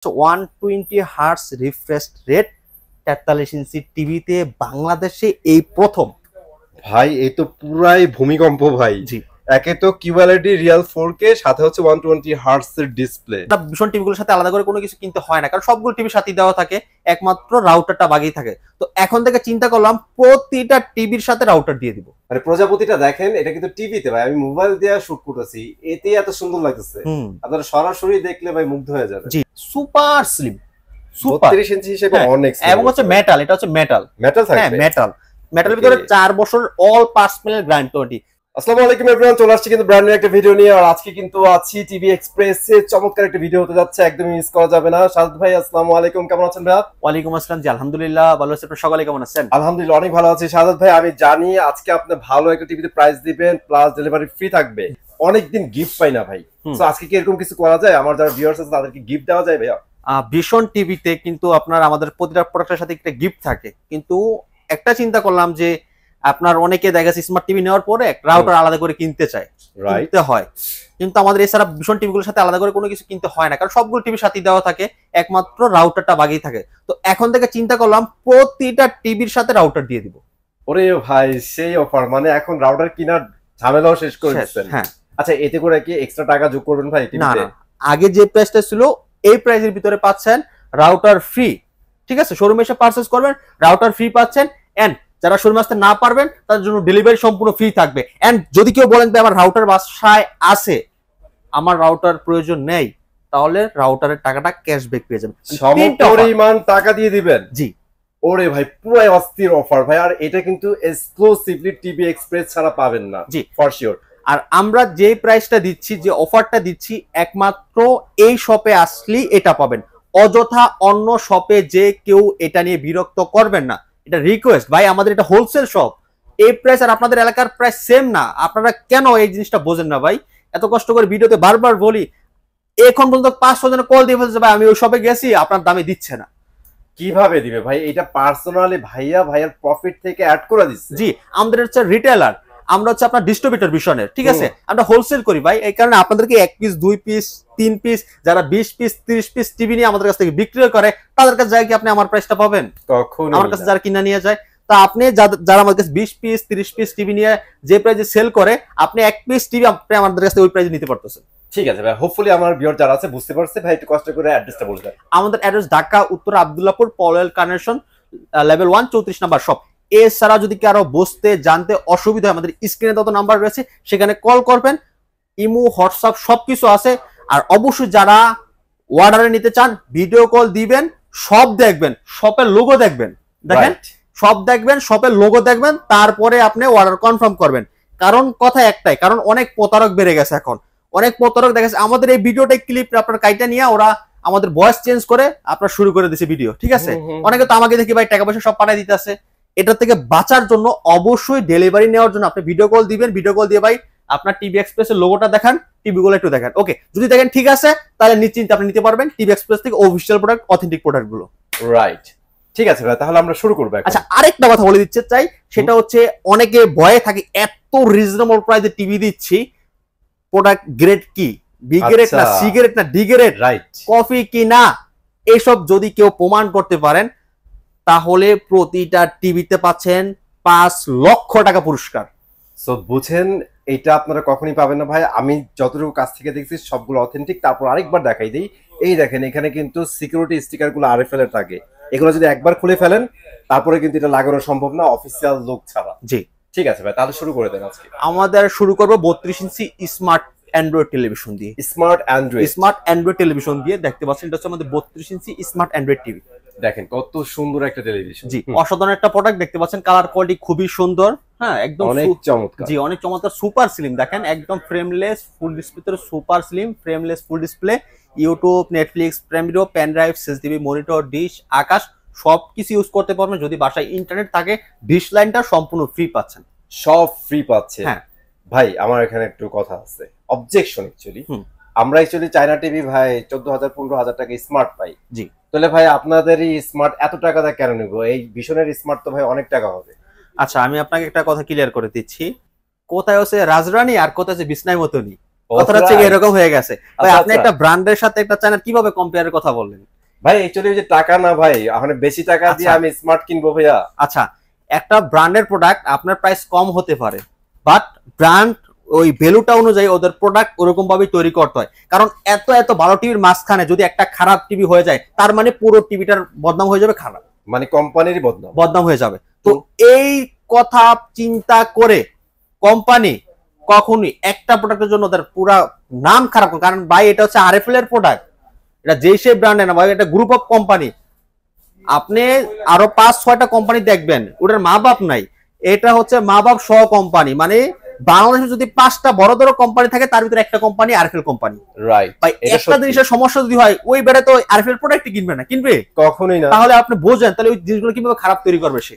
120 hertz refresh rate 43 ইঞ্চি টিভিতে বাংলাদেশে এই প্রথম। ভাই এই তো পুরাই ভূমিকম্প ভাই। জি, একে তো কিউএলইডি রিয়াল 4K সাথে হচ্ছে 120 হার্টস এর ডিসপ্লে। ভীষণ টিভিগুলোর সাথে আলাদা করে কোনো কিছু কিনতে হয় না, কারণ সবগুলো টিভির সাথে দেওয়া থাকে, একমাত্র রাউটারটা বাকি থাকে। তো এখন থেকে চিন্তা করলাম প্রতিটা টিভির সাথে রাউটার দিয়ে দিব। মানে প্রজাপতিটা দেখেন, এটা কিন্তু টিভিতে ভাই, আমি মোবাইল দিয়ে শুট করতেছি, এতেই এত সুন্দর লাগতেছে। আপনারা সরাসরি দেখলে ভাই মুগ্ধ হয়ে যাবে। জি, সুপার স্লিম, সুপার 32 ইঞ্চি হিসেবে অনেক স্লিম, এবং হচ্ছে মেটাল, এটা হচ্ছে মেটাল। মেটাল থাকবে। হ্যাঁ, মেটাল, মেটালের ভিতরে 4 বছর অল পার্টস মিলে গ্যারান্টি। আসসালামু আলাইকুম এভরিওয়ান, চলে আসছি কিন্তু ব্র্যান্ড নিউ একটা ভিডিও নিয়ে। আর আজকে কিন্তু আছি টিভি এক্সপ্রেসে, চমৎকার একটা ভিডিও হতে যাচ্ছে, একদমই মিস করা যাবে না। সাদ ভাই আসসালামু আলাইকুম, কেমন আছেন ভাই? ওয়ালাইকুম আসসালাম। জি আলহামদুলিল্লাহ ভালো আছি, আপনারা সকালে কেমন আছেন? আলহামদুলিল্লাহ অনেক ভালো আছি। সাদ ভাই আমি জানি আজকে আপনি ভালো একটা টিভিতে প্রাইস দিবেন, প্লাস ডেলিভারি ফ্রি থাকবে। অনেকদিন গিফট পাই না ভাই, তো আজকে কি এরকম কিছু করা যায়? আমার যারা ভিউয়ার্স আছে তাদেরকে গিফট দেওয়া যায় ভাইয়া? ভীষণ টিভিতে কিন্তু আপনার আমাদের প্রতিটা প্রোডাক্টের সাথে একটা গিফট থাকে, কিন্তু একটা চিন্তা করলাম যে আপনার অনেকে দেখা যাচ্ছে স্মার্ট টিভি নেওয়ার পরে রাউটার আলাদা করে কিনতে চায়, কিনতে হয়, কিন্তু আমাদের এছাড়া ভীষণ টিভিগুলোর সাথে আলাদা করে কোনো কিছু কিনতে হয় না, কারণ সবগুলো টিভির সাথে দেওয়া থাকে, একমাত্র রাউটারটা বাকি থাকে। তো এখন থেকে চিন্তা করলাম প্রতিটা টিভির সাথে রাউটার দিয়ে দিব। ওরে ভাই সেই অফার, মানে এখন রাউটার কিনার ঝামেলাও শেষ করে দিচ্ছেন। হ্যাঁ, আচ্ছা এতে করে কি এক্সট্রা টাকা যোগ করবেন ভাই টিভিতে? না, আগে যে প্রাইসটা ছিল এই প্রাইসের ভিতরে পাচ্ছেন রাউটার ফ্রি। ঠিক আছে, শোরুমে এসে পারচেজ করবেন, রাউটার ফ্রি পাচ্ছেন। এন্ড যারা শোরুমে আসতে না পারবেন তাদের জন্য ডেলিভারি সম্পূর্ণ ফ্রি থাকবে। এন্ড যদি কেউ বলেন যে আমার রাউটার বাসায় আছে, আমার রাউটার প্রয়োজন নেই, তাহলে রাউটারের টাকাটা ক্যাশব্যাক পেয়ে যাবেন, সমপরিমাণ টাকা দিয়ে দিবেন। জি, ওরে ভাই পুরাই অস্থির অফার ভাই। আর এটা কিন্তু এক্সক্লুসিভলি টিভি এক্সপ্রেস ছাড়া পাবেন না। G for sure. আর আমরা যে প্রাইসটা দিচ্ছি, যে অফারটা দিচ্ছি, একমাত্র এই শপে আসলেই এটা পাবেন। অযথা অন্য শপে যে কেউ এটা নিয়ে বিরক্ত করবেন না, এটা রিকোয়েস্ট ভাই। আমাদের এটা হোলসেল শপ, এই প্রাইস আর আপনাদের এলাকার প্রাইস সেম না। আপনারা কেন এই জিনিসটা বোঝেন না ভাই? এত কষ্ট করে ভিডিওতে বারবার বলি, এখন পর্যন্ত 500 জন কল দিয়ে বলছে ভাই আমি ওই শপে গেছি, আপনার দামে দিচ্ছে না। কিভাবে দিবে ভাই? এটা পার্সোনালি ভাইয়ার প্রফিট থেকে অ্যাড করে দিচ্ছে। জি, আমাদের হচ্ছে রিটেলার, আমরা হচ্ছে আপনার ডিস্ট্রিবিউটর ভিশনের, ঠিক আছে, আমরা হোলসেল করি ভাই। এই কারণে আপনাদেরকে 1 পিস 2 পিস 3 পিস, যারা 20 পিস 30 পিস টিভি নিয়ে আমাদের কাছ থেকে বিক্রি করে, তাদের কাছে যায় কি আপনি আমার প্রাইসটা পাবেন? কখনো আমার কাছে যারা কিনা নিয়ে যায়, তা আপনি যারা আমার কাছে 20 পিস 30 পিস টিভি নিয়ে যে প্রাইসে সেল করে, আপনি 1 পিস টিভি আপনি আমাদের কাছে ওই প্রাইসে নিতে পারতেছেন। ঠিক আছে ভাই, হোপফুলি আমার ভিউয়ার যারা আছে বুঝতে পারছে। ভাই একটু কষ্ট করে অ্যাড্রেসটা বলে দেন। আমাদের অ্যাড্রেস ঢাকা উত্তর Abdullahpur Polwel connection level 1 34 number shop. এছাড়া যদি কারো বুঝতে জানতে অসুবিধা হয়, আমাদের স্ক্রিনে তত নাম্বার রয়েছে, সেখানে কল করবেন। ইমো হোয়াটসঅ্যাপ সবকিছু আছে। আর অবশ্যই যারা অর্ডারে নিতে চান ভিডিও কল দিবেন, সব দেখবেন, শপের লোগো দেখবেন, দেখেন সব দেখবেন, শপের লোগো দেখবেন, তারপরে আপনি অর্ডার কনফার্ম করবেন। কারণ কথা একটাই, কারণ অনেক প্রতারক বেড়ে গেছে এখন, অনেক প্রতারক দেখা যাচ্ছে আমাদের এই ভিডিওটা ক্লিপ আপনার কাইটা নিয়ে ওরা আমাদের ভয়েস চেঞ্জ করে আপনার শুরু করে দিছে ভিডিও। ঠিক আছে, অনেকে তো আমাকে দেখি ভাই টাকা পয়সা সব পাঠিয়ে দিতে আছে। এটা থেকে বাঁচার জন্য অবশ্যই ডেলিভারি নেওয়ার জন্য আপনি ভিডিও কল দিবেন। ভিডিও কল দিয়ে ভাই আপনার টিভি এক্সপ্রেসের লোগোটা দেখান, টিভি গুলো একটু দেখেন। ওকে, যদি দেখেন ঠিক আছে, তাহলে নিশ্চিন্তে আপনি নিতে পারবেন টিভি এক্সপ্রেস থেকে অফিসিয়াল প্রোডাক্ট, অথেন্টিক প্রোডাক্ট গুলো। রাইট, ঠিক আছে ভাই, তাহলে আমরা শুরু করব। আচ্ছা, আরেকটা কথা বলে দিতে চাই, সেটা হচ্ছে অনেকে ভয়ে থাকে এত রিজনেবল প্রাইসে টিভি দিচ্ছি, প্রোডাক্ট গ্রেড কি, বি গ্রেড না সি গ্রেড না ডি গ্রেড, রাইট, কফি কি না, এসব যদি কেউ প্রমাণ করতে পারেন, তাহলে প্রতিটা টিভিতে পাচ্ছেন 5 লক্ষ টাকা পুরস্কার। সো বুঝেন, এটা আপনারা কখনই পাবেন না ভাই। আমি যতটুকু কাছ থেকে দেখছি সবগুলো অথেন্টিক। তারপর আরেকবার দেখাই দিই, এই দেখেন এখানে কিন্তু সিকিউরিটি স্টিকার গুলো আরএফএল এর থাকে। এগুলো যদি একবার খুলে ফেলেন তারপরে কিন্তু এটা লাগানো সম্ভব না অফিসিয়াল লোক ছাড়া। জি, ঠিক আছে ভাই, তাহলে শুরু করে দেন আজকে। আমাদের শুরু করব 32 ইঞ্চি স্মার্ট অ্যান্ড্রয়েড টেলিভিশন দিয়ে। স্মার্ট অ্যান্ড্রয়েড টেলিভিশন দিয়ে দেখতে পাচ্ছেন, এটা হচ্ছে আমাদের 32 ইঞ্চি স্মার্ট অ্যান্ড্রয়েড টিভি। দেখেন কত সুন্দর একটা টেলিভিশন। জি, অসাধারণ একটা প্রোডাক্ট দেখতে পাচ্ছেন, কালার কোয়ালিটি খুবই সুন্দর। হ্যাঁ, একদম অনেক চমৎকার। জি, অনেক চমৎকার, সুপার স্লিম। দেখেন একদম frameless full display, super slim frameless full display, YouTube, Netflix, Prime Video, pen drive, CCTV, monitor, dish, Akash সবকিছু ইউজ করতে পারবেন। যদি বাসায় ইন্টারনেট থাকে, ডিশ লাইনটা সম্পূর্ণ ফ্রি পাচ্ছেন, সব ফ্রি পাচ্ছে। হ্যাঁ ভাই আমার এখানে একটু কথা আছে, অবজেকশন। অ্যাকচুয়ালি আমরা চায়না টিভি ভাই 14,000 15,000 টাকা স্মার্ট পাই। জি, তাহলে ভাই আপনাদেরই স্মার্ট এত টাকা দিয়ে কেন নিব? এই ভিশনের স্মার্ট তো ভাই অনেক টাকা হবে। আচ্ছা আমি আপনাকে একটা কথা ক্লিয়ার করে দিচ্ছি, কোথায় হচ্ছে রাজরানী আর কোথায় হচ্ছে বিছনায় মতনই। কথাটা হচ্ছে এরকম হয়ে গেছে ভাই। আপনি আচ্ছা। একটা ব্র্যান্ডের সাথে একটা চায়নার কিভাবে কম্পেয়ারের কথা বললেন ভাই? অ্যাকচুয়ালি যে টাকা না ভাই, এখন বেশি টাকা দিয়ে আমি স্মার্ট কিনবো ভাইয়া? আচ্ছা, একটা ব্র্যান্ডের প্রোডাক্ট আপনার প্রাইস কম হতে পারে, বাট ব্র্যান্ড ওই ভ্যালুটা অনুযায়ী ওদের প্রোডাক্ট ওরকম ভাবে তৈরি করতে হয়। কারণ এত এত ভালো টিভির মাঝখানে যদি একটা খারাপ টিভি হয়ে যায়, তার মানে পুরো টিভিটার বদনাম হয়ে যাবে, খারাপ মানে কোম্পানিরই বদনাম হয়ে যাবে। তো এই কথা চিন্তা করে কোম্পানি কখনই একটা প্রোডাক্টের জন্য ওদের পুরো নাম খারাপ করে। কারণ ভাই এটা হচ্ছে আরএফএল এর প্রোডাক্ট, এটা যেই সে ব্র্যান্ডে না ভাই, এটা গ্রুপ অফ কোম্পানি। আপনি আরো 5-6টা কোম্পানি দেখবেন, ওটার মা বাপ নাই, এটা হচ্ছে মা বাপ সহ কোম্পানি। মানে বাংলাদেশে যদি 5টা বড় বড় কোম্পানি থাকে, তার ভিতরে একটা কোম্পানি আরএফএল কোম্পানি। রাইট। ভাই একটা জিনিসের সমস্যা যদি হয়, ওই বেড়ে তো আরএফএল প্রোডাক্ট কিনবে না, কিনবে কখনোই না। তাহলে আপনি বোঝেন তাহলে ওই জিনিসগুলো কিভাবে খারাপ তৈরি করবে সে।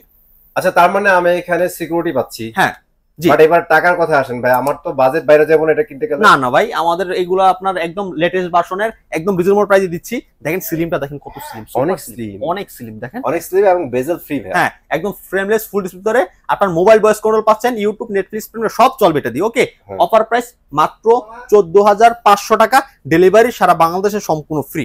আচ্ছা, তার মানে আমি এখানে সিকিউরিটি পাচ্ছি। হ্যাঁ জি। বাট এবার টাকার কথা আসেন ভাই, আমার তো বাজেট বাইরে যাবো না এটা কিনতে গেলে। না না ভাই, আমাদের এগুলো আপনার একদম লেটেস্ট ভার্সনের একদম রিজনেবল প্রাইসে দিচ্ছি। দেখেন স্লিমটা দেখেন কত স্লিম, অনেক স্লিম, অনেক স্লিম দেখেন, অনেক স্লিম এবং বেজেল ফ্রি ভাই। হ্যাঁ একদম ফ্রেমলেস ফুল ডিসপ্লে ধরে আপনার মোবাইল ভয়েস কন্ট্রোল পাচ্ছেন, ইউটিউব, নেটফ্লিক্স সব চলবে এটা দিয়ে। ওকে, অফার প্রাইস মাত্র 14,500 টাকা, ডেলিভারি সারা বাংলাদেশে সম্পূর্ণ ফ্রি।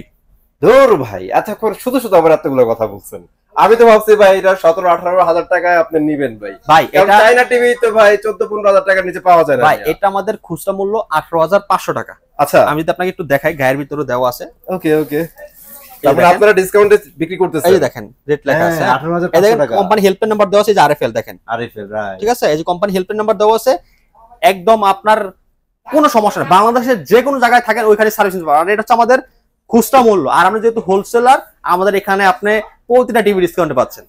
ধুর ভাই, এতক্ষণ শুধু শুধু আবার এতগুলো কথা বলছেন। আমি তো ভাবছি ভাই এটা 17-18 হাজার টাকায় আপনি নিবেন ভাই। ভাই এটা চাইনা টিভি তো ভাই 14-15 হাজার টাকার নিচে পাওয়া যায় না ভাই। এটা আমাদের খুচরা মূল্য 18,500 টাকা। আচ্ছা, আমি যদি আপনাকে একটু দেখাই, গায়ের ভিতরে দেওয়া আছে। ওকে ওকে, তারপরে আপনারা ডিসকাউন্টে বিক্রি করতেছেন। এই যে দেখেন রেট লেখা আছে 18,500 টাকা। কোম্পানি হেল্পলাইন নাম্বার দেওয়া আছে, যে আরএফএল দেখেন, আরএফএল রাইট। ঠিক আছে। এই যে কোম্পানি হেল্পলাইন নাম্বার দেওয়া আছে, একদম আপনার কোনো সমস্যা নেই, বাংলাদেশের যে কোনো জায়গায় থাকেন ওইখানে সার্ভিস নিতে পারবেন। আর এটা হচ্ছে আমাদের খুচরা মূল্য, আর আমরা যেহেতু হোলসেলার, আমাদের এখানে আপনি প্রতিটা টিভি ডিসকাউন্টে পাচ্ছেন।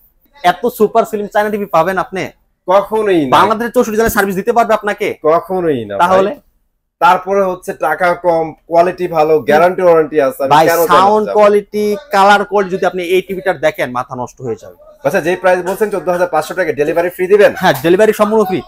এত সুপার স্লিম চায়না টিভি পাবেন আপনি কখনোই না। বাংলাদেশের 64 জেলায় সার্ভিস দিতে পারবে আপনাকে, কখনোই না। তাহলে তারপরে হচ্ছে টাকা কম, কোয়ালিটি ভালো, গ্যারান্টি ওয়ারেন্টি আছে। ভাই সাউন্ড কোয়ালিটি, কালার কোয়ালিটি যদি আপনি এই টিভিটার দেখেন, মাথা নষ্ট হয়ে যাবে। আচ্ছা, যে প্রাইস বলছেন 14,500 টাকা, ডেলিভারি ফ্রি দিবেন? হ্যাঁ, ডেলিভারি সম্পূর্ণ ফ্রি।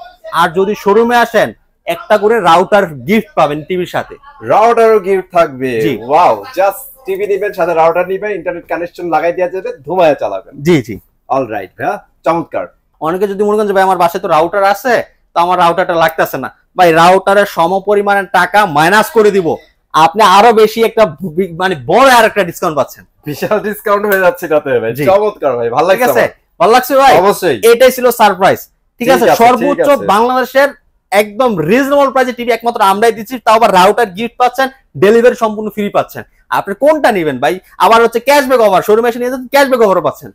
আর যদি শোরুমে আসেন, একটা করে রাউটার গিফট পাবেন টিভির সাথে। রাউটারও গিফট থাকবে? ওয়াও, জাস্ট টিভি নিবেন, সাথে রাউটার নিবেন, ইন্টারনেট কানেকশন লাগাই দেওয়া যাবে, ধুমায়া চালাবেন। জি জি, অলরাইট ভাই, চমৎকার। অনেকে যদি মনে করেন যে ভাই আমার বাসায় তো রাউটার আছে, তো আমার রাউটারটা লাগতেছে না, ভাই রাউটারের সমপরিমাণের টাকা মাইনাস করে দিব, আপনি আরো বেশি একটা মানে বড় আর একটা ডিসকাউন্ট পাচ্ছেন। বিশাল ডিসকাউন্ট হয়ে যাচ্ছে তাতে ভাই। চমৎকার ভাই, ভালো লাগছে। ভালো লাগছে ভাই? অবশ্যই, এটাই ছিল সারপ্রাইজ। ঠিক আছে, সর্বোচ্চ বাংলাদেশের একদম রিজনেবল প্রাইসে টিভি একমাত্র আমরাই দিচ্ছি, তাও আবার রাউটার গিফট পাচ্ছেন, ডেলিভারি সম্পূর্ণ ফ্রি পাচ্ছেন। আপনি কোনটা নেবেন ভাই? আবার হচ্ছে ক্যাশব্যাক অফার, শোরুমে এসে নিয়ে যাচ্ছেন, ক্যাশব্যাক অফারও পাচ্ছেন।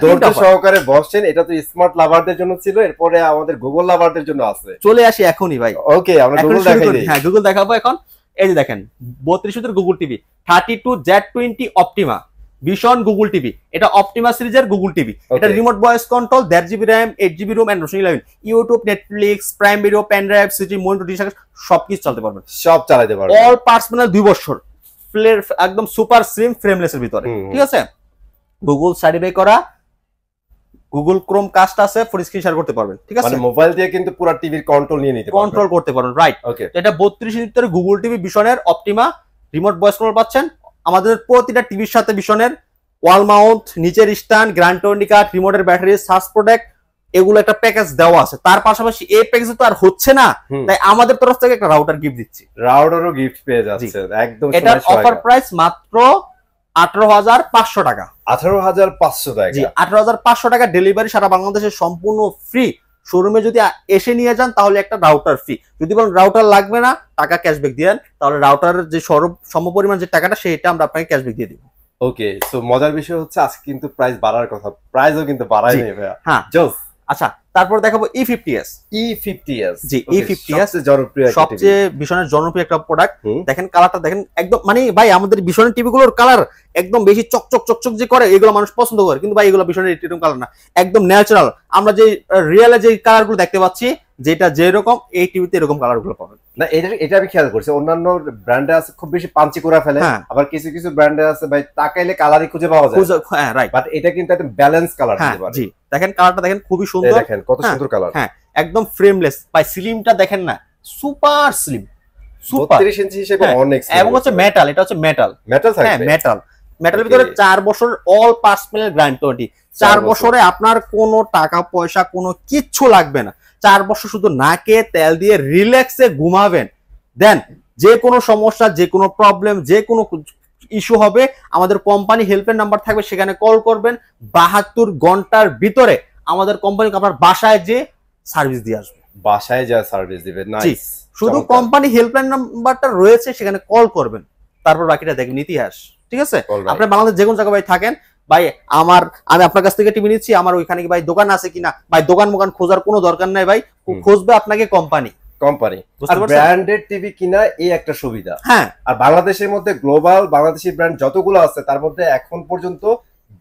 ধৈর্য সহকারে বসছেন, এটা তো স্মার্ট লাভারদের জন্য ছিল, এরপরে আমাদের গুগল লাভারদের জন্য আছে। চলে আসি এখনই ভাই। ওকে, আমরা গুগল দেখাই দিই। হ্যাঁ, গুগল দেখাবো এখন। এই যে দেখেন 32 ইঞ্চির Google TV 32Z20 Optima vision Google TV, এটা অপটিমা সিরিজের গুগল টিভি। এটা remote voice control, 1.5 GB RAM, 8 GB ROM and 11 YouTube, Netflix, Prime Video, pen drive, সিটি, মনিটর, ডিশ সবকিছু চালাতে পারবেন, সব চালাতে পারবেন। অল পার্টস প্যানেল 2 বছর, একদম সুপার স্লিম ফ্রেমলেস এর ভিতরে। ঠিক আছে, গুগল সার্টিফাই করা, গুগল ক্রোম কাস্ট আছে, ফর স্ক্রিন শেয়ার করতে পারবেন। ঠিক আছে, মানে মোবাইল দিয়ে কিন্তু পুরো টিভির কন্ট্রোল নিয়ে নিতে পারবেন, কন্ট্রোল করতে পারবেন। রাইট। ওকে, এটা 32 ইঞ্চির গুগল টিভি ভিশনের অপটিমা রিমোট ভয়েস কন্ট্রোল পাচ্ছেন। আমাদের প্রতিটা টিভির সাথে ভিশনের ওয়াল মাউন্ট, নিচের স্ট্যান্ড, গ্র্যান্ড ওয়ারেন্টি কার্ড, রিমোটের ব্যাটারি, সার্চ প্রোটেক্ট, এগুলো একটা প্যাকেজ দেওয়া আছে। তার পাশাপাশি এই প্যাকেজ তো আর হচ্ছে না, তাই আমাদের তরফ থেকে একটা রাউটার গিফট দিচ্ছি। রাউটারও গিফট পেয়ে যাচ্ছে একদম। এটার অফার প্রাইস মাত্র 18,500 টাকা। 18,500 টাকা? জি, 18,500 টাকা, ডেলিভারি সারা বাংলাদেশে সম্পূর্ণ ফ্রি। শোরুমে যদি এসে নিয়ে যান তাহলে একটা রাউটার ফ্রি, যদি বলেন রাউটার লাগবে না, টাকা ক্যাশব্যাক দিয়েন, তাহলে রাউটারের যে সমপরিমাণ যে টাকাটা সেটা আমরা আপনাকে ক্যাশব্যাক দিয়ে দিব। ওকে, সো মজার বিষয় হচ্ছে আজকে কিন্তু প্রাইস বাড়ার কথা, প্রাইসও কিন্তু বাড়াই নেই ভাইয়া। হ্যাঁ, জোস। আচ্ছা, তারপর দেখাবো E50s। E50s, জি, E50s জনপ্রিয়, সবচেয়ে ভীষণের জনপ্রিয় একটা প্রোডাক্ট। দেখেন কালারটা দেখেন, একদম মানে ভাই আমাদের ভীষণের টিভি গুলোর কালার একদম বেশি চকচক চকচক যে করে, এগুলো মানুষ পছন্দ করে, কিন্তু ভাই এগুলো ভীষণের এরকম কালার না, একদম ন্যাচারাল। আমরা যে রিয়েলে যে কালার গুলো দেখতে পাচ্ছি, যেটা যেরকম এই টিভিতে এরকম কালার গুলো পাবেন না। এটা আমি খেয়াল করছি, অন্যান্য ব্র্যান্ডে আছে খুব বেশি পাঞ্চি করে ফেলে, আবার কিছু কিছু ব্র্যান্ডে আছে ভাই তাকাইলে কালারই খুঁজে পাওয়া যায়। হ্যাঁ, রাইট। বাট এটা কিন্তু একটা ব্যালেন্স কালার দিতে পারে। জি, দেখেন কালারটা দেখেন, খুবই সুন্দর, দেখেন কত সুন্দর কালার। হ্যাঁ, একদম ফ্রেমলেস। ভাই স্লিমটা দেখেন না, সুপার স্লিম, সুপার 32 ইঞ্চি হিসেবে অনেক স্লিম। এবং হচ্ছে মেটাল, এটা হচ্ছে মেটাল, থাকবে। হ্যাঁ, মেটালের ভিতরে 4 বছর অল পার্টস প্যানেল গ্যারান্টি। 4 বছরে আপনার কোনো টাকা পয়সা কোনো কিচ্ছু লাগবে না। 4 বছর শুধু নাকে তেল দিয়ে রিল্যাক্সে ঘুমাবেন, দেন যে কোনো সমস্যা, যে কোনো প্রবলেম, যে কোনো ইস্যু হবে, আমাদের কোম্পানি হেল্পের নাম্বার থাকবে, সেখানে কল করবেন। 72 ঘন্টার ভিতরে আমাদের কোম্পানি আপনার বাসায় যে সার্ভিস দিয়ে আসবে। বাসায় যা সার্ভিস দিবে, নাইস। শুধু কোম্পানি হেল্পলাইন নাম্বারটা রয়েছে, সেখানে কল করবেন, তারপর বাকিটা দেখবেন ইতিহাস। ঠিক আছে, আপনি বাংলাদেশ যে কোনো জায়গায় ভাই থাকেন, ভাই আমি আপনার কাছ থেকে টিভি নিচ্ছি, আমার ওইখানে কি ভাই দোকান আছে কিনা, ভাই দোকান মোকান খোঁজার কোনো দরকার নাই ভাই, খুঁজবে আপনাকে কোম্পানি। আর ব্র্যান্ডেড টিভি কিনা এই একটা সুবিধা। হ্যাঁ, আর বাংলাদেশের মধ্যে গ্লোবাল বাংলাদেশি ব্র্যান্ড যতগুলো আছে তার মধ্যে এখন পর্যন্ত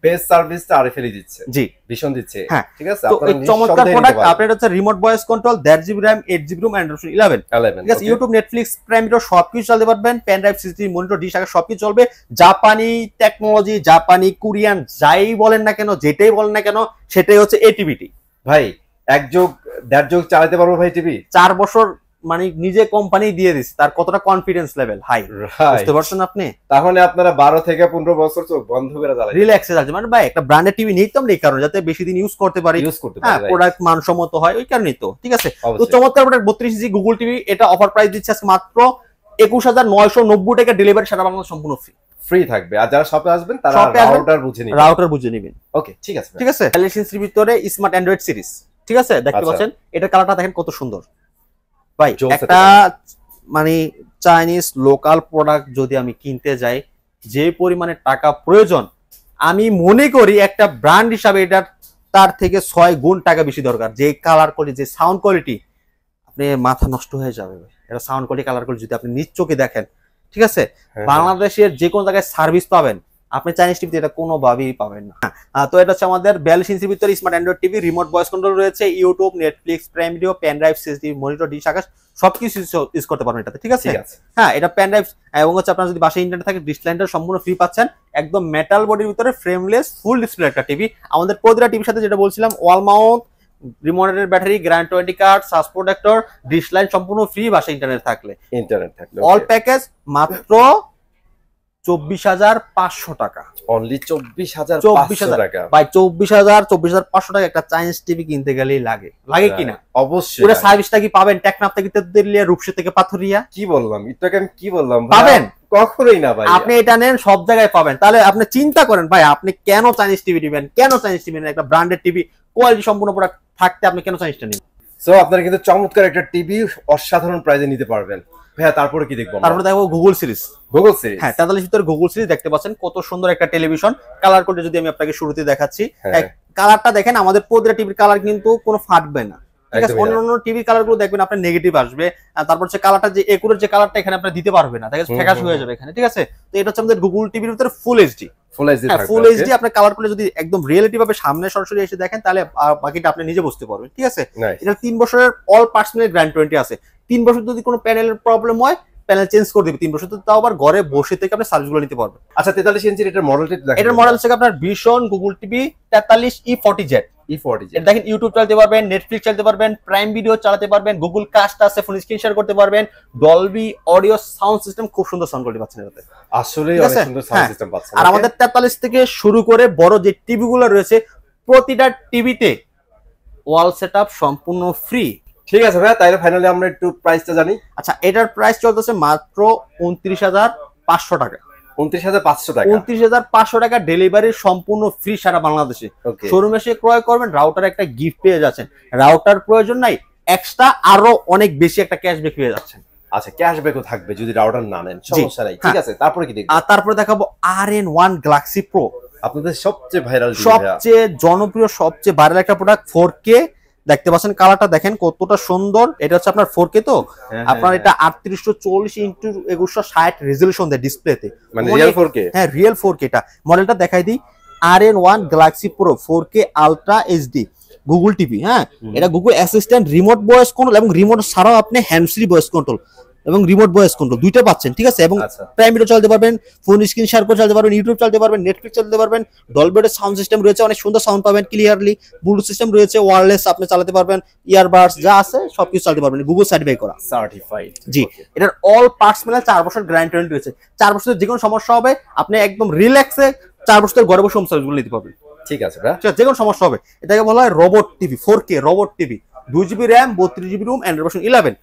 বেস্ট সার্ভিসটা আরএফএল দিচ্ছে। জি, ভীষণ দিচ্ছে। হ্যাঁ, ঠিক আছে। আপনারা চমৎকার প্রোডাক্ট। আপনার হচ্ছে remote voice control, 1.5 GB RAM, 8 GB ROM, Android 11। ঠিক আছে, ইউটিউব, নেটফ্লিক্স, প্রাইম ভিডিও সবকিছু চালাতে পারবেন। Pen drive, CCTV, monitor, dish আকার সবকিছু চলবে। জাপানি টেকনোলজি, জাপানি, কোরিয়ান, যাই বলেন না কেন, যেটাই বলেন না কেন, সেটাই হচ্ছে এটিভিটি। ভাই 1 যোগ 1.5 যোগ চালাতে পারবো ভাই টিভি। 4 বছর মানে নিজে কোম্পানি দিয়ে দিচ্ছে, তার কতটা কনফিডেন্স লেভেল হাই, বুঝতে পারছেন আপনি? তাহলে আপনারা 12 থেকে 15 বছর চোখ বন্ধ করে চালান, রিল্যাক্সে আছে। মানে ভাই একটা ব্র্যান্ডের টিভি নেই তো আমরা এই কারণে, যাতে বেশি দিন ইউজ করতে পারি, হ্যাঁ, প্রোডাক্ট মানসম্মত হয়, ওই কারণেই তো। ঠিক আছে, তো চমৎকার প্রোডাক্ট 32 ইঞ্চি গুগল টিভি, এটা অফার প্রাইস দিচ্ছে আজকে মাত্র 21,990 টাকা, ডেলিভারি সারা বাংলাদেশ সম্পূর্ণ ফ্রি থাকবে। আর যারা শপে আসবেন তারা রাউটার বুঝে নেবেন। ওকে, ঠিক আছে, ঠিক আছে। 40 ইঞ্চির ভিতরে স্মার্ট অ্যান্ড্রয়েড সিরিজ, ঠিক আছে, দেখতে পাচ্ছেন, এটার কালারটা দেখেন কত সুন্দর ভাই। একটা মানে চাইনিজ লোকাল প্রোডাক্ট যদি আমি কিনতে যাই, যে পরিমাণে টাকা প্রয়োজন, আমি মনে করি একটা ব্র্যান্ড হিসাবে এটার তার থেকে 6 গুণ টাকা বেশি দরকার। যে কালার কোয়ালিটি, যে সাউন্ড কোয়ালিটি, আপনি মাথা নষ্ট হয়ে যাবে ভাই। এটা সাউন্ড কোয়ালিটি, কালার কোয়ালিটি যদি আপনি নিজ চোখে দেখেন, ঠিক আছে, বাংলাদেশের যে কোনো জায়গায় সার্ভিস পাবেন, আপনি চাইনিজ টিভিতে এটা কোনোভাবেই পাবেন না। তো এটা হচ্ছে আমাদের 42 ইঞ্চির ভিতরে smart Android TV, remote voice control রয়েছে, YouTube, Netflix, Prime Video, pen drive, CCTV, monitor, dish Akash সবকিছু ইউজ করতে পারবেন এটাতে। ঠিক আছে, হ্যাঁ, এটা পেন ড্রাইভ এবং হচ্ছে আপনার যদি বাসায় ইন্টারনেট থাকে, ডিশ লাইনটা সম্পূর্ণ ফ্রি পাচ্ছেন। একদম মেটাল বডির ভিতরে ফ্রেমলেস ফুল ডিসপ্লে একটা টিভি। আমাদের প্রতিটা টিভির সাথে যেটা বলছিলাম, ওয়াল মাউন্ট, রিমোটের ব্যাটারি, গ্র্যান্ড 20 কার্ড, সাস প্রোটেক্টর, ডিশ লাইন সম্পূর্ণ ফ্রি, বাসায় ইন্টারনেট থাকলে অল প্যাকেজ মাত্র 24,500 টাকা। অনলি 24,500 টাকা ভাই। 24,500 টাকা একটা চাইনিজ টিভি কিনতে গেলেই লাগে কিনা? অবশ্যই। পুরো সার্ভিসটা কি পাবেন? টেকনাফ থেকে তেতুলিয়া, রূপসা থেকে পাথুরিয়া। কি বললাম এটাকে, আমি কি বললাম, পাবেন? কখনোই না ভাই। আপনি এটা নেন, সব জায়গায় পাবেন। তাহলে আপনি চিন্তা করেন ভাই, আপনি কেন চাইনিজ টিভি নেবেন? কেন চাইনিজ টিভি নেবেন? একটা ব্র্যান্ডেড টিভি, কোয়ালিটি সম্পূর্ণ প্রোডাক্ট থাকতে আপনি কেন চাইনিজটা নেবেন? সো আপনারা কিন্তু চমৎকার একটা টিভি অসাধারণ প্রাইসে নিতে পারবেন। ভাইয়া তারপরে কি দেখবো? তারপরে দেখবো গুগল সিরিজ। হ্যাঁ, 43 ভিতরে গুগল সিরিজ দেখতে পাচ্ছেন, কত সুন্দর একটা টেলিভিশন। কালার কোডে যদি আমি আপনাকে শুরুতে দেখাচ্ছি, কালারটা দেখেন, আমাদের প্রতিটা টিভির কালার কিন্তু কোনো ফাটবে না। ঠিক আছে, অন্য টিভি কালার গুলো দেখবেন আপনার নেগেটিভ আসবে, তারপর হচ্ছে কালারটা যে একুরেট যে কালারটা এখানে আপনি দিতে পারবে না, দেখেন ফ্যাকাশ হয়ে যাবে এখানে। ঠিক আছে, তো এটা হচ্ছে আমাদের গুগল টিভির ভিতরে ফুল এইচডি। ফুল এইচডি আপনি কালার করলে যদি একদম রিয়েলিটি ভাবে সামনে সরাসরি এসে দেখেন, তাহলে বাকিটা আপনি নিজে বুঝতে পারবেন। ঠিক আছে, এটা 3 বছরের অল পার্টস মিলে গ্র্যান্ড 20 আছে। 3 বছর যদি কোনো প্যানেলের প্রবলেম হয়, প্যানেল চেঞ্জ করে দিবে 3 বছর, তাও আবার ঘরে বসে থেকে আপনি সার্ভিসগুলো নিতে পারবেন। আচ্ছা, 43 ইঞ্চির এটার মডেলটা দেখেন। এটার মডেল হচ্ছে আপনার ভিশন গুগল টিভি 43E40Z। এটা দেখেন, ইউটিউব চালাতে পারবেন, নেটফ্লিক্স চালাতে পারবেন, প্রাইম ভিডিও চালাতে পারবেন, গুগল কাস্ট আছে, ফোন স্ক্রিন শেয়ার করতে পারবেন, ডলবি অডিও সাউন্ড সিস্টেম, খুব সুন্দর সাউন্ড কোয়ালিটি পাচ্ছেন এটাতে। আসলেই অনেক সুন্দর সাউন্ড সিস্টেম পাচ্ছেন। আর আমাদের 43 থেকে শুরু করে বড় যে টিভিগুলো রয়েছে, প্রতিটা টিভিতে ওয়াল সেটআপ সম্পূর্ণ ফ্রি। ঠিক আছে ভাই, তাইলে ফাইনালি আমরা একটু প্রাইসটা জানি। আচ্ছা, এটার প্রাইস চলতেছে মাত্র 29,500 টাকা। 29,500 টাকা। 29,500 টাকা, ডেলিভারি সম্পূর্ণ ফ্রি সারা বাংলাদেশে। শোরুমে এসে ক্রয় করবেন, রাউটার একটা গিফট পেয়ে যাচ্ছেন। রাউটার প্রয়োজন নাই, এক্সট্রা আরো অনেক বেশি একটা ক্যাশব্যাক পেয়ে যাচ্ছেন। আচ্ছা, ক্যাশব্যাকও থাকবে যদি রাউটার না নেন, সমস্যা নাই। ঠিক আছে, তারপরে কি দেখব? আর তারপরে দেখাবো RN1 Galaxy Pro, আপনাদের সবচেয়ে ভাইরাল, সবচেয়ে জনপ্রিয়, সবচেয়ে ভাইরাল একটা প্রোডাক্ট। 4K দেখতে পাচ্ছেন, কালারটা দেখেন কতটা সুন্দর। এটা হচ্ছে আপনার 4K, তো আপনার এটা 3840x2160 রেজোলিউশন দেয় ডিসপ্লেতে, মানে রিয়েল 4K। হ্যাঁ, রিয়েল 4K। এটা মডেলটা দেখাই দিই, RN1 Galaxy Pro 4K ultra HD Google TV. হ্যাঁ, এটা Google assistant, remote voice control এবং রিমোট ছাড়াও আপনি হ্যান্ড ফ্রি ভয়েস কন্ট্রোল এবং রিমোট ভয়েস কন্ট্রোল দুইটা পাচ্ছেন। ঠিক আছে, এবং প্রাইম ভিডিও চালাতে পারবেন, ফোন স্ক্রিন শেয়ার করে চালাতে পারবেন, ইউটিউব চালাতে পারবেন, নেটফ্লিক্স চালাতে পারবেন, ডলবি সাউন্ড সিস্টেম রয়েছে, অনেক সুন্দর সাউন্ড পাবেন ক্লিয়ারলি, ব্লুটুথ সিস্টেম রয়েছে, ওয়্যারলেস আপনি চালাতে পারবেন, ইয়ারবাডস যা আছে সবকিছু চালাতে পারবেন, গুগল সার্টিফাই করা, সার্টিফাইড। জি, এটার অল পার্টস মিলে 4 বছর গ্যারান্টি রয়েছে। 4 বছরের যে কোনো সমস্যা হবে আপনি একদম রিল্যাক্সে 4 বছরের ঘরে বসে হোম সার্ভিসগুলো নিতে পারবেন। ঠিক আছে ভাই, যে কোনো সমস্যা হবে, এটাকে বলা হয় robot TV. 4K robot TV, 2GB RAM, 32GB ROM, Android version 11।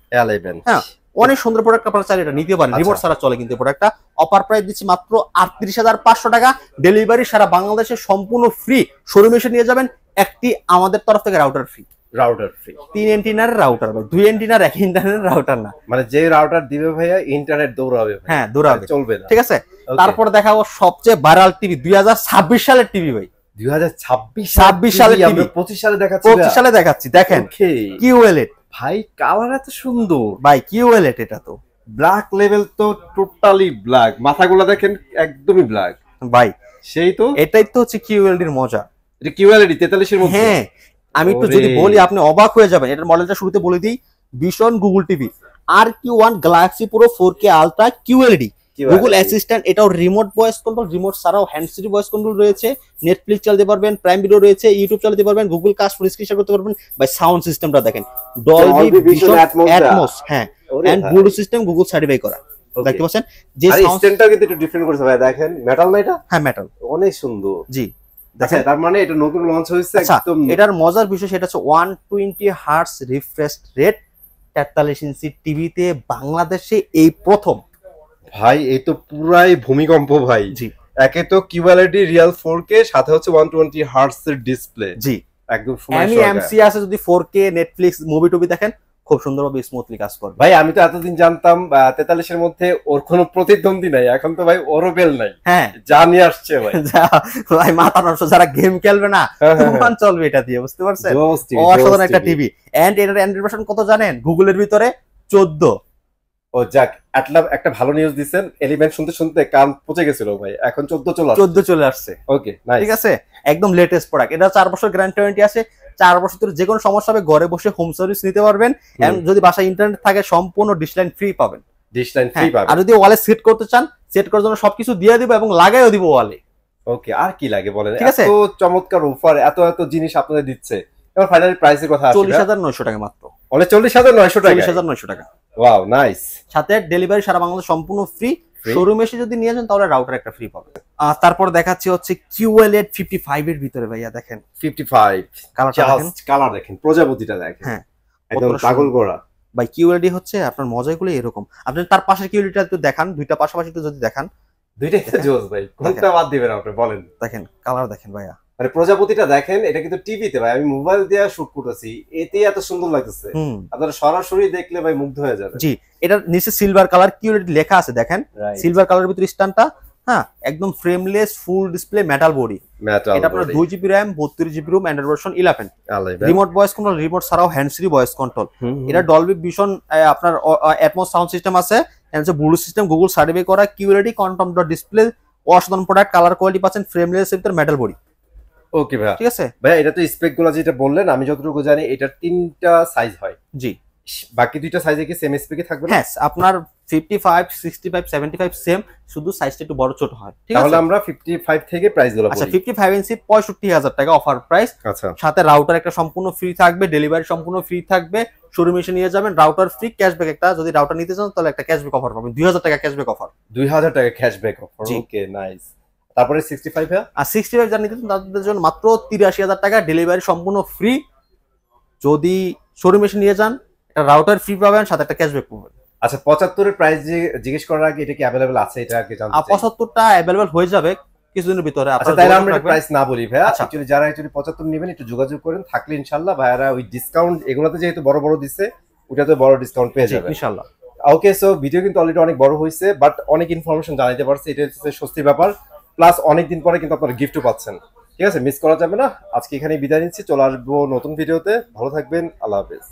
হ্যাঁ, অনেক সুন্দর প্রোডাক্ট, আপনারা চাইলে এটা নিতে পারেন। রিমোট ছাড়া চলে কিন্তু প্রোডাক্টটা। অফার প্রাইস দিচ্ছি মাত্র 38,500 টাকা, ডেলিভারি সারা বাংলাদেশে সম্পূর্ণ ফ্রি। শোরুমে এসে নিয়ে যাবেন, একটি আমাদের তরফ থেকে রাউটার ফ্রি। রাউটার ফ্রি, 3 এন্টিনার রাউটার ভাই, 2 এন্টিনার 1 এন্টিনার রাউটার না। মানে যে রাউটার দিবে ভাইয়া ইন্টারনেট দৌড়াবে, হ্যাঁ দৌড়াবে, চলবে না। ঠিক আছে। তারপর দেখাবো সবচেয়ে ভাইরাল টিভি, 2026 সালের টিভি ভাই। 2026 সালের টিভি, 25 সালে দেখাচ্ছি, 25 সালে দেখাচ্ছি। দেখেন কিউএলএড ভাই, কালার এত সুন্দর ভাই, কিউএলএড। এটা তো ব্ল্যাক লেভেল, তো টোটালি ব্ল্যাক, মাথাগুলো দেখেন একদমই ব্ল্যাক ভাই। সেই তো, এটাই তো হচ্ছে কিউএলএড এর মজা। এটা কিউএলইডি 43 এর মধ্যে। হ্যাঁ, আমি একটু যদি বলি আপনি অবাক হয়ে যাবেন। এটার মডেলটা শুরুতে বলে দিই, ভীষণ গুগল টিভি RQ1 গ্যালাক্সি পুরো 4K ultra QLED Google assistant. এটাও রিমোট ভয়েস কন্ট্রোল, রিমোট ছাড়াও হ্যান্ড ফ্রি ভয়েস কন্ট্রোল রয়েছে। নেটফ্লিক্স চালাতে পারবেন, প্রাইম ভিডিও রয়েছে, ইউটিউব চালাতে পারবেন, Google Cast full screen share করতে পারবেন। ভাই সাউন্ড সিস্টেমটা দেখেন, ডলবি ভিশন অ্যাটমস, হ্যাঁ, and Bluetooth system Google certify করা। দেখতে পাচ্ছেন যে সাউন্ড সিস্টেমটাও কিন্তু একটু ডিফারেন্ট করেছে ভাই, দেখেন মেটাল না এটা? হ্যাঁ মেটাল, অনেক সুন্দর। জি আচ্ছা, তার মানে এটা নতুন লঞ্চ হয়েছে একদম। এটার মজার বিষয় সেটা হচ্ছে 120 হার্টজ রিফ্রেশ রেট 43 ইঞ্চি টিভিতে বাংলাদেশে এই প্রথম। ভাই এই তো পুরাই ভূমিকম্প ভাই। জি, একে তো কিউএলইডি রিয়েল 4K, সাথে হচ্ছে 120 হার্টজ এর ডিসপ্লে। জি একদম এমসি আছে। যদি 4K নেটফ্লিক্স মুভি টুবি দেখেন, খুব সুন্দরভাবে স্মুথলি কাজ করবে। ভাই আমি তো এতদিন জানতাম 43 এর মধ্যে ওর কোনো প্রতিদ্বন্দ্বী নাই, এখন তো ভাই ওরও বেল নাই। হ্যাঁ, যা নিয়ে আসছে ভাই, ভাই মাথা নষ্ট। যারা গেম খেলবে না তুফান চলবে এটা দিয়ে, বুঝতে পারছেন? অসাধারণ একটা টিভি। এন্ড এটার অ্যান্ড্রয়েড ভার্সন কত জানেন? গুগলের ভিতরে 14। ও যাক, একটা ভালো নিউজ দিচ্ছেন। এলিমেন্ট শুনতে শুনতে কান পচে গেছিল ভাই, এখন 14 চলে আসছে। ওকে নাইস, ঠিক আছে, একদম লেটেস্ট প্রোডাক্ট। এটা 4 বছর গ্যারান্টি ওয়ারেন্টি আছে। 4 বছর ধরে যে কোনো সমস্যা হবে ঘরে বসে হোম সার্ভিস নিতে পারবেন। এন্ড যদি বাসায় ইন্টারনেট থাকে সম্পূর্ণ ডিশ লাইন ফ্রি পাবেন। ডিশ লাইন ফ্রি পাবেন। আর যদি ওয়ালে সেট করতে চান, সেট করার জন্য সবকিছু দিয়ে দিব এবং লাগাইও দিব ওয়ালে। ওকে, আর কি লাগে বলেন? ঠিক আছে, এত চমৎকার অফার, এত এত জিনিস আপনাদের দিচ্ছে। এবার ফাইনালি প্রাইসের কথা আসে, 40,900 টাকা মাত্র। অনলি 40,900 টাকা। 40,900 টাকা। Wow nice. সাথে ডেলিভারি সারা বাংলাদেশ সম্পূর্ণ ফ্রি। শোরুমে এসে যদি নিয়ে যান তাহলে রাউটার একটা ফ্রি পাবে। তারপর দেখাচ্ছি হচ্ছে কিউএলএড 55 এর ভিতরে ভাইয়া, দেখেন 55 কালারটা দেখেন, কালার দেখেন, প্রজাপতিটা দেখেন, হ্যাঁ একদম পাগল করা ভাই। কিউএলডি হচ্ছে আপনার মজাগুলো এরকম। আপনি তার পাশে কিউএলডিটা একটু দেখান, দুইটা পাশাপাশি একটু যদি দেখান, দুইটাই তো জোস ভাই, কোনটা বাদ দিবেন আপনি বলেন? দেখেন কালার দেখেন ভাইয়া, মানে প্রজাপতিটা দেখেন, এটা কিন্তু টিভিতে ভাই, আমি মোবাইল দিয়ে শুট করতেছি, এতেই এত সুন্দর লাগতেছে। আপনারা সরাসরি দেখলে ভাই মুগ্ধ হয়ে যাবে। জি, এটা নিচে সিলভার কালার কিউএলডি লেখা আছে, দেখেন সিলভার কালারের ভিতরে স্ট্যান্ডটা, হ্যাঁ একদম frameless full display metal body. এটা আপনার 2GB RAM 32GB room, Android version 11। Remote voice control, remote ছাড়াও হ্যান্ড ফ্রি ভয়েস কন্ট্রোল। এটা ডলবি ভিশন, আপনার অ্যাটমস সাউন্ড সিস্টেম আছে, ব্লুটুথ সিস্টেম গুগল সার্টিফাই করা। কিউএলডি কোয়ান্টাম ডট ডিসপ্লে, অসাধারণ product. Colour quality পাচ্ছেন frameless এর ভিতর metal body. ওকে ভাই, ঠিক আছে ভাই। এটা তো স্পেক গুলো যেটা বললেন, আমি যতটুকু জানি এটা 3টা সাইজ হয়। জি, বাকি 2টা সাইজে কি সেম স্পেকে থাকবে? হ্যাঁ, আপনার 55, 65, 75 সেম, শুধু সাইজটা একটু বড় ছোট হয়। ঠিক আছে, তাহলে আমরা 55 থেকে প্রাইস গুলো বলি। আচ্ছা, 55 ইঞ্চি 65,000 টাকা অফার প্রাইস। আচ্ছা, সাথে রাউটার একটা সম্পূর্ণ ফ্রি থাকবে, ডেলিভারি সম্পূর্ণ ফ্রি থাকবে। শোরুমে এসে নিয়ে যাবেন, রাউটার ফ্রি, ক্যাশব্যাক একটা, যদি রাউটার নিতে চান তাহলে একটা ক্যাশব্যাক অফার পাবেন, 2000 টাকা ক্যাশব্যাক অফার। 2000 টাকা ক্যাশব্যাক অফার। Okay nice. তারপরে 65 আর 65 যারা নিতে চান তাদের জন্য মাত্র 83,000 টাকা, ডেলিভারি সম্পূর্ণ ফ্রি। যদি শোরুমে এসে নিয়ে যান, একটা রাউটার ফ্রি পাবেন, সাথে একটা ক্যাশব্যাক পাবেন। আচ্ছা, 75 এর প্রাইস জিজ্ঞেস করার আগে এটা কি अवेलेबल আছে, এটা আগে জানতে চাই। 75টা अवेलेबल হয়ে যাবে কিছুদিনের ভিতরে। আচ্ছা, তাহলে আমরা প্রাইস না বলি ভাই। অ্যাকচুয়ালি যারা 75 নেবেন একটু যোগাযোগ করেন, থাকলে ইনশাআল্লাহ ভাইয়ারা ওই ডিসকাউন্ট এগুলাতে যেহেতু বড় বড় দিচ্ছে, ওটাতে বড় ডিসকাউন্ট পেয়ে যাবেন ইনশাআল্লাহ। ওকে, সো ভিডিও কিন্তু অলরেডি অনেক বড় হয়েছে, বাট অনেক ইনফরমেশন জানাতে পারছি, এটা হচ্ছে স্বস্তির ব্যাপার। প্লাস অনেকদিন পরে কিন্তু আপনারা গিফটও পাচ্ছেন। ঠিক আছে, মিস করা যাবে না। আজকে এখানে বিদায় নিচ্ছি, চলে আসবো নতুন ভিডিওতে। ভালো থাকবেন, আল্লাহ হাফেজ।